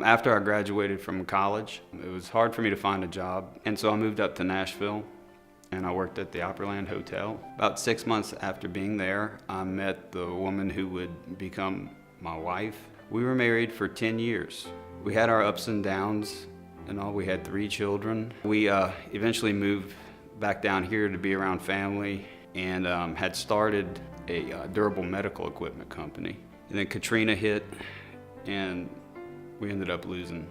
After I graduated from college, it was hard for me to find a job, and so I moved up to Nashville and I worked at the Opryland Hotel. About 6 months after being there, I met the woman who would become my wife. We were married for 10 years. We had our ups and downs and all. We had 3 children. We eventually moved back down here to be around family and had started a durable medical equipment company. And then Katrina hit and we ended up losing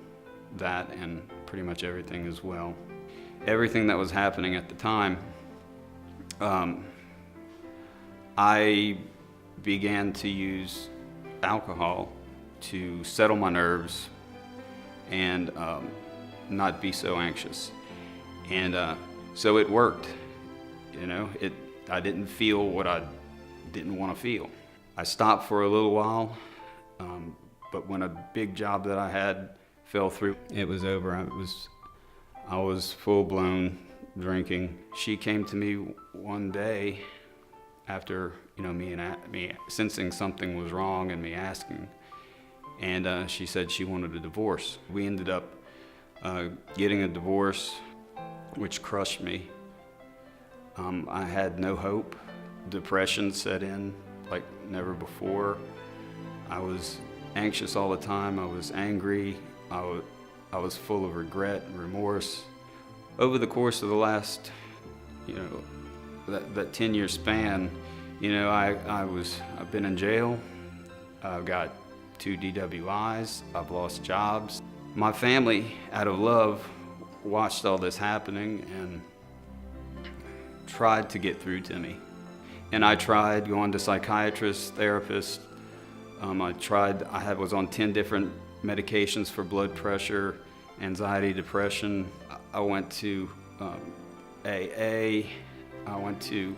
that and pretty much everything as well. Everything that was happening at the time, I began to use alcohol to settle my nerves and not be so anxious. And so it worked, you know. I didn't feel what I didn't want to feel. I stopped for a little while, but when a big job that I had fell through, it was over. I was full-blown drinking. She came to me one day after, me sensing something was wrong and me asking, and she said she wanted a divorce. We ended up getting a divorce, which crushed me. I had no hope. Depression set in like never before. I was anxious all the time. I was angry. I was full of regret and remorse. Over the course of the last, that 10-year span, I've been in jail. I've got 2 DWIs. I've lost jobs. My family, out of love, watched all this happening and tried to get through to me. And I tried going to psychiatrists, therapists. I was on 10 different medications for blood pressure, anxiety, depression. I went to AA. I went to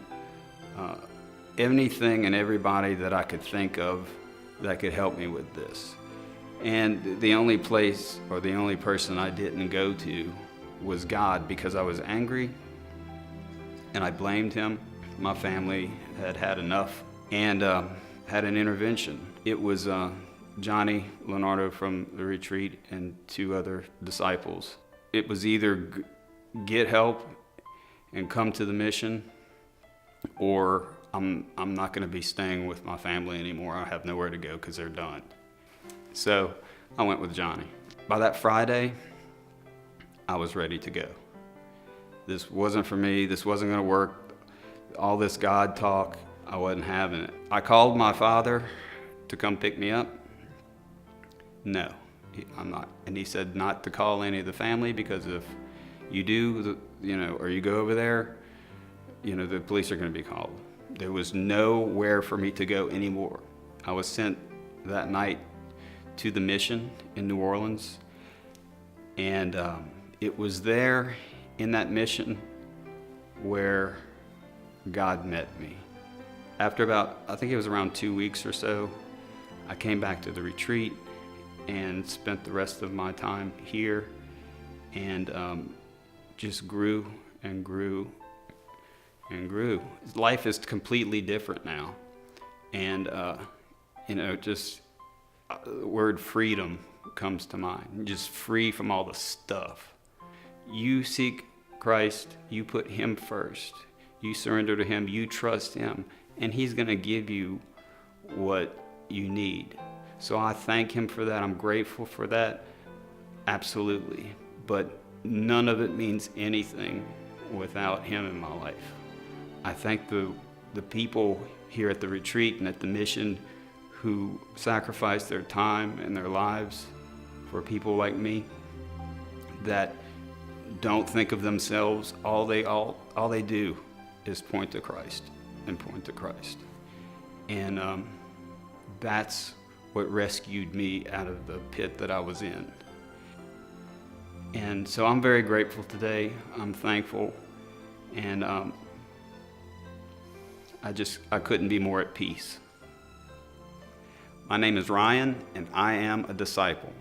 anything and everybody that I could think of that could help me with this. And the only place or the only person I didn't go to was God, because I was angry and I blamed him. My family had had enough and had an intervention. It was Johnny Leonardo from the retreat and 2 other disciples. It was either get help and come to the mission, or I'm not going to be staying with my family anymore. I have nowhere to go because they're done. So I went with Johnny. By that Friday, I was ready to go. This wasn't for me. This wasn't going to work. All this God talk, I wasn't having it. I called my father to come pick me up. No, I'm not. And he said not to call any of the family, because if you do, or you go over there, the police are going to be called. There was nowhere for me to go anymore. I was sent that night to the mission in New Orleans, and it was there in that mission where God met me. After I think it was around 2 weeks or so, I came back to the retreat and spent the rest of my time here, and just grew and grew and grew. Life is completely different now, and just the word freedom comes to mind. Just free from all the stuff. You seek Christ, you put him first, you surrender to him, you trust him, and he's going to give you what you need. So I thank him for that. I'm grateful for that, absolutely. But none of it means anything without him in my life. I thank the people here at the retreat and at the mission who sacrifice their time and their lives for people like me that don't think of themselves. All they do is point to Christ and point to Christ. And that's what rescued me out of the pit that I was in. And so I'm very grateful today. I'm thankful, and I couldn't be more at peace. My name is Ryan, and I am a disciple.